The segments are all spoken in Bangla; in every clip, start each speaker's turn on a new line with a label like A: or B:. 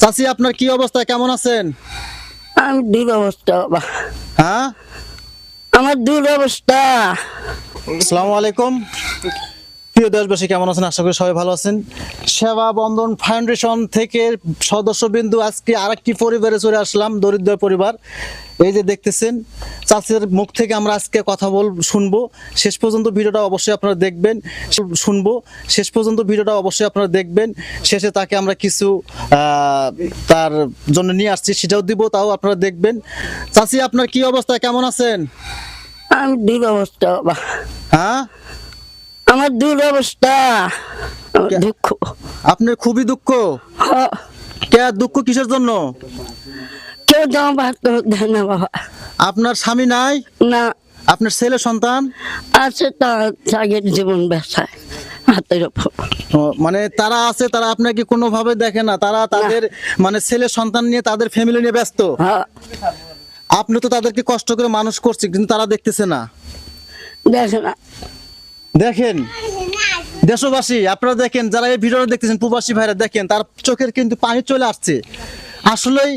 A: চাচি আপনার কি অবস্থা, কেমন আছেন?
B: আমি দুরবস্থা বাবা,
A: হ্যাঁ,
B: আমার দুরবস্থা।
A: আসসালামু আলাইকুম প্রিয় দেশবাসী, কেমন আছেন? আশা করি সবাই ভালো আছেন। সেবা বন্ধন ফাউন্ডেশন থেকে সদস্যবিন্দু আজকে আরেকটি পরিবারে চলে আসলাম, দরিদ্র পরিবার। এই যে দেখতেছেন, চাচির মুখ থেকে আমরা আজকে কথা শুনবো। শেষ পর্যন্ত ভিডিওটা অবশ্যই আপনারা দেখবেন। শেষ পর্যন্ত ভিডিওটা অবশ্যই আপনারা দেখবেন। শেষে তাকে আমরা কিছু তার জন্য নিয়ে আসছি, সেটাও দিব, তাও আপনারা দেখবেন। চাচি আপনার কি অবস্থা, কেমন আছেন?
B: আমি দুরবস্থা বাবা,
A: হ্যাঁ,
B: আমার দুরবস্থা, আমার দুঃখ।
A: আপনার খুবই দুঃখ।
B: হ্যাঁ,
A: কে দুঃখ কিসের জন্য?
B: কেউ জামা ভাত দেয় না বাবা।
A: আপনার স্বামী নাই?
B: না,
A: আপনার ছেলে সন্তান
B: আছে, তার আগের জীবন ব্যবসায় হাতের ওপর।
A: মানে তারা আছে, তারা আপনাকে কোনোভাবে দেখে না, তারা তাদের মানে ছেলে সন্তান নিয়ে তাদের ফ্যামিলি নিয়ে ব্যস্ত।
B: হ্যাঁ,
A: আপনি তো তাদেরকে কষ্ট করে মানুষ করছে, কিন্তু তারা দেখতেছে না।
B: দেখে না।
A: দেখেন দেশবাসী, আপনারা দেখেন, যারা এই ভিডিওটা দেখতেছেন, প্রবাসী ভাইরা দেখেন, তার চোখের কিন্তু পানি চলে আসছে। আসলেই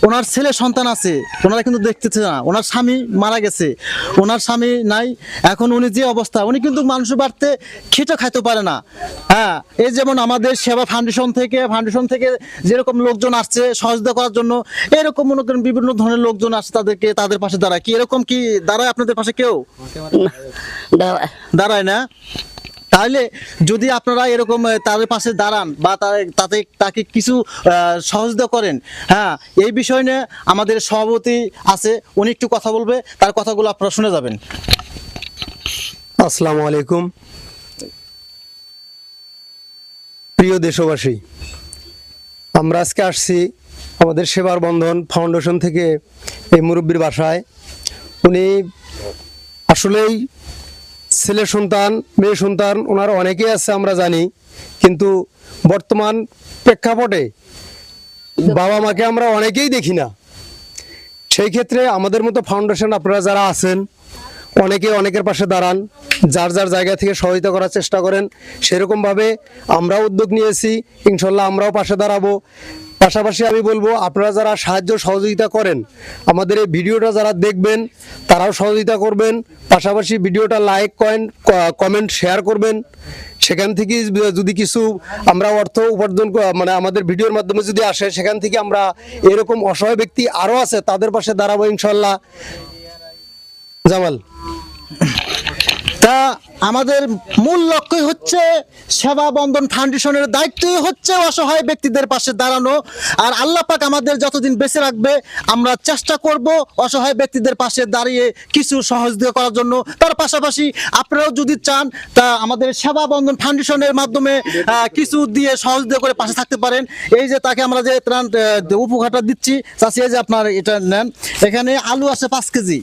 A: ওনার ছেলে সন্তান আছে, ওনারা কিন্তু দেখতেছে না। ওনার স্বামী মারা গেছে, ওনার স্বামী নাই। এখন উনি যে অবস্থা, উনি কিন্তু মানুষ বাড়তে খেটে খাইতে পারে না। হ্যাঁ, এই যেমন আমাদের সেবা ফাউন্ডেশন থেকে যেরকম লোকজন আসছে সহযোগিতা করার জন্য, এরকম মনে করেন বিভিন্ন ধরনের লোকজন আসছে, তাদের পাশে দাঁড়ায়। কি এরকম কি দাঁড়ায় আপনাদের পাশে কেউ?
B: না,
A: দাঁড়ায় না। তাহলে যদি আপনারা এরকম তাদের পাশে দাঁড়ান বা তাকে কিছু সহযোগিতা করেন, হ্যাঁ, এই বিষয় নিয়ে আমাদের সভাপতি আছে, উনি একটু কথা বলবে, তার কথাগুলো আপনারা শুনে যাবেন।
C: আসসালামু আলাইকুম প্রিয় দেশবাসী, আমরা আজকে আসছি আমাদের সেবার বন্ধন ফাউন্ডেশন থেকে এই মুরব্বীর বাসায়। উনি আসলেই ছেলে সন্তান মেয়ে সন্তান ওনার অনেকেই আছে আমরা জানি, কিন্তু বর্তমান প্রেক্ষাপটে বাবা মাকে আমরা অনেকেই দেখি না। সেই ক্ষেত্রে আমাদের মতো ফাউন্ডেশন আপনারা যারা আছেন, অনেকের পাশে দাঁড়ান, যার যার জায়গা থেকে সহায়তা করার চেষ্টা করেন। সেরকমভাবে আমরাও উদ্যোগ নিয়েছি, ইনশাল্লাহ আমরাও পাশে দাঁড়াবো। পাশাপাশি আমি বলবো, আপনারা যারা সাহায্য সহযোগিতা করেন, আমাদের এই ভিডিওটা যারা দেখবেন তারাও সহযোগিতা করবেন। পাশাপাশি ভিডিওটা লাইক কমেন্ট শেয়ার করবেন। সেখান থেকে যদি কিছু আমরা অর্থ উপার্জন মানে আমাদের ভিডিওর মাধ্যমে যদি আসে, সেখান থেকে আমরা এরকম অসহায় ব্যক্তি আরও আছে তাদের পাশে দাঁড়াবো ইনশাল্লাহ। জামাল,
A: তা আমাদের মূল লক্ষ্যই হচ্ছে সেবা বন্ধন ফাউন্ডেশনের দায়িত্বই হচ্ছে অসহায় ব্যক্তিদের পাশে দাঁড়ানো। আর আল্লাহ পাক আমাদের যতদিন বেঁচে রাখবে, আমরা চেষ্টা করব অসহায় ব্যক্তিদের পাশে দাঁড়িয়ে কিছু সহযোগিতা করার জন্য। তার পাশাপাশি আপনারাও যদি চান, তা আমাদের সেবা বন্ধন ফাউন্ডেশনের মাধ্যমে কিছু দিয়ে সহযোগিতা করে পাশে থাকতে পারেন। এই যে তাকে আমরা যে ত্রাণ উপহারটা দিচ্ছি, চাষি যে আপনার এটা নেন, এখানে আলু আছে 5 কেজি,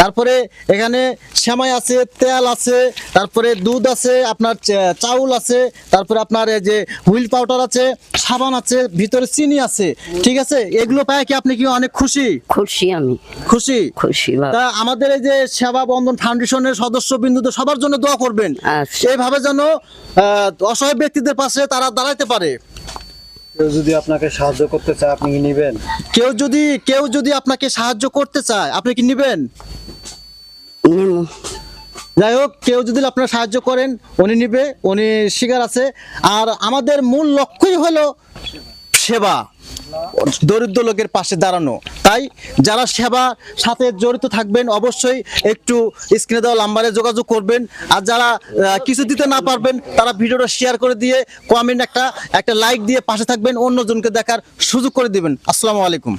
A: তারপরে এখানে সেমাই আছে, তেল আছে, তারপরে দুধ আছে, আপনার চাউল আছে, তারপরে আপনার এই যে হুইল পাউডার আছে, সাবান আছে, ভিতরে চিনি আছে। ঠিক আছে, এগুলো পায় কি আপনি কি অনেক খুশি?
B: খুশি, আমি
A: খুশি।
B: বাবা।
A: তা আমাদের এই যে সেবা বন্ধন ফাউন্ডেশনের সদস্যবৃন্দ তো সবার জন্য দোয়া করবেন,
B: আচ্ছা।
A: এইভাবে যেন অসহায় ব্যক্তিদের পাশে তারা দাঁড়াতে পারে।
D: কেউ যদি আপনাকে সাহায্য করতে চায়, আপনি কি নেবেন?
A: কেউ যদি আপনাকে সাহায্য করতে চায়, আপনি কি নেবেন? যাই হোক, কেউ যদি আপনারা সাহায্য করেন, উনি নিবে, উনি শিকার আছে। আর আমাদের মূল লক্ষ্যই হলো সেবা, দরিদ্র লোকের পাশে দাঁড়ানো। তাই যারা সেবার সাথে জড়িত থাকবেন, অবশ্যই একটু স্ক্রিনে দেওয়া নাম্বারে যোগাযোগ করবেন। আর যারা কিছু দিতে না পারবেন, তারা ভিডিওটা শেয়ার করে দিয়ে কমেন্ট একটা লাইক দিয়ে পাশে থাকবেন, অন্যজনকে দেখার সুযোগ করে দিবেন। আসসালামু আলাইকুম।